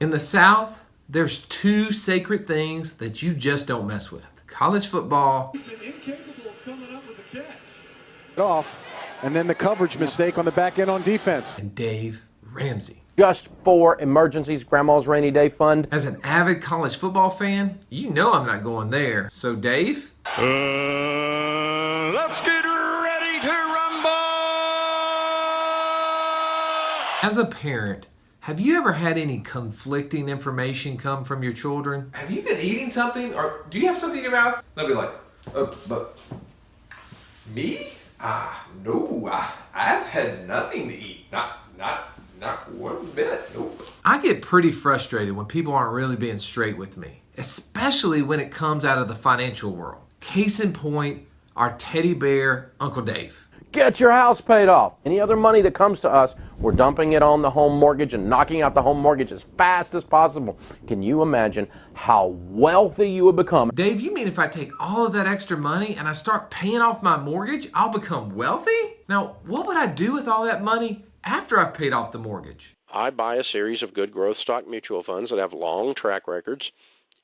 In the South, there's two sacred things that you just don't mess with. College football. He's been incapable of coming up with the catch. Off, and then the coverage mistake on the back end on defense. And Dave Ramsey. Just for emergencies, Grandma's rainy day fund. As an avid college football fan, you know I'm not going there. So Dave? Let's get ready to rumble! As a parent, have you ever had any conflicting information come from your children? Have you been eating something, or do you have something in your mouth? They'll be like, but me? No, I've had nothing to eat. Not one bit. Nope. I get pretty frustrated when people aren't really being straight with me, especially when it comes out of the financial world. Case in point, our teddy bear, Uncle Dave. Get your house paid off. Any other money that comes to us, we're dumping it on the home mortgage and knocking out the home mortgage as fast as possible. Can you imagine how wealthy you would become? Dave, you mean if I take all of that extra money and I start paying off my mortgage, I'll become wealthy? Now, what would I do with all that money after I've paid off the mortgage? I buy a series of good growth stock mutual funds that have long track records,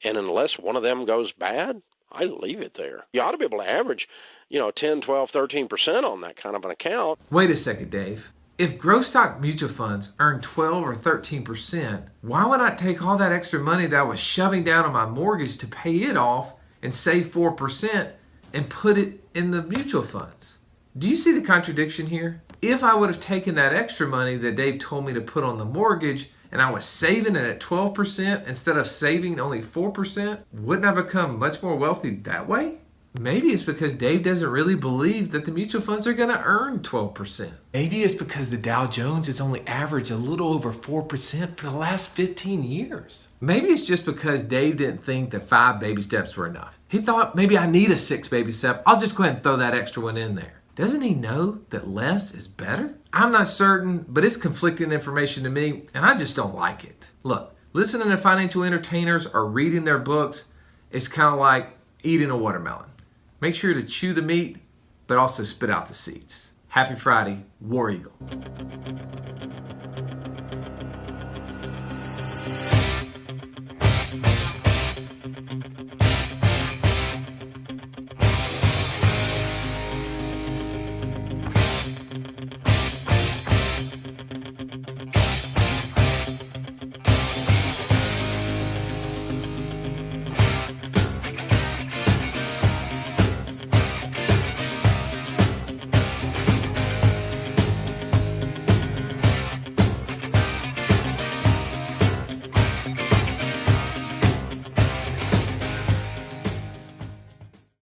and unless one of them goes bad, I leave it there. You ought to be able to average, 10, 12, 13% on that kind of an account. Wait a second, Dave. If growth stock mutual funds earn 12 or 13%, why would I take all that extra money that I was shoving down on my mortgage to pay it off and save 4% and put it in the mutual funds? Do you see the contradiction here? If I would have taken that extra money that Dave told me to put on the mortgage and I was saving it at 12% instead of saving only 4%, wouldn't I become much more wealthy that way? Maybe it's because Dave doesn't really believe that the mutual funds are going to earn 12%. Maybe it's because the Dow Jones has only averaged a little over 4% for the last 15 years. Maybe it's just because Dave didn't think that 5 baby steps were enough. He thought maybe I need a 6 baby step. I'll just go ahead and throw that extra one in there. Doesn't he know that less is better? I'm not certain, but it's conflicting information to me, and I just don't like it. Look, listening to financial entertainers or reading their books is kind of like eating a watermelon. Make sure to chew the meat, but also spit out the seeds. Happy Friday, War Eagle.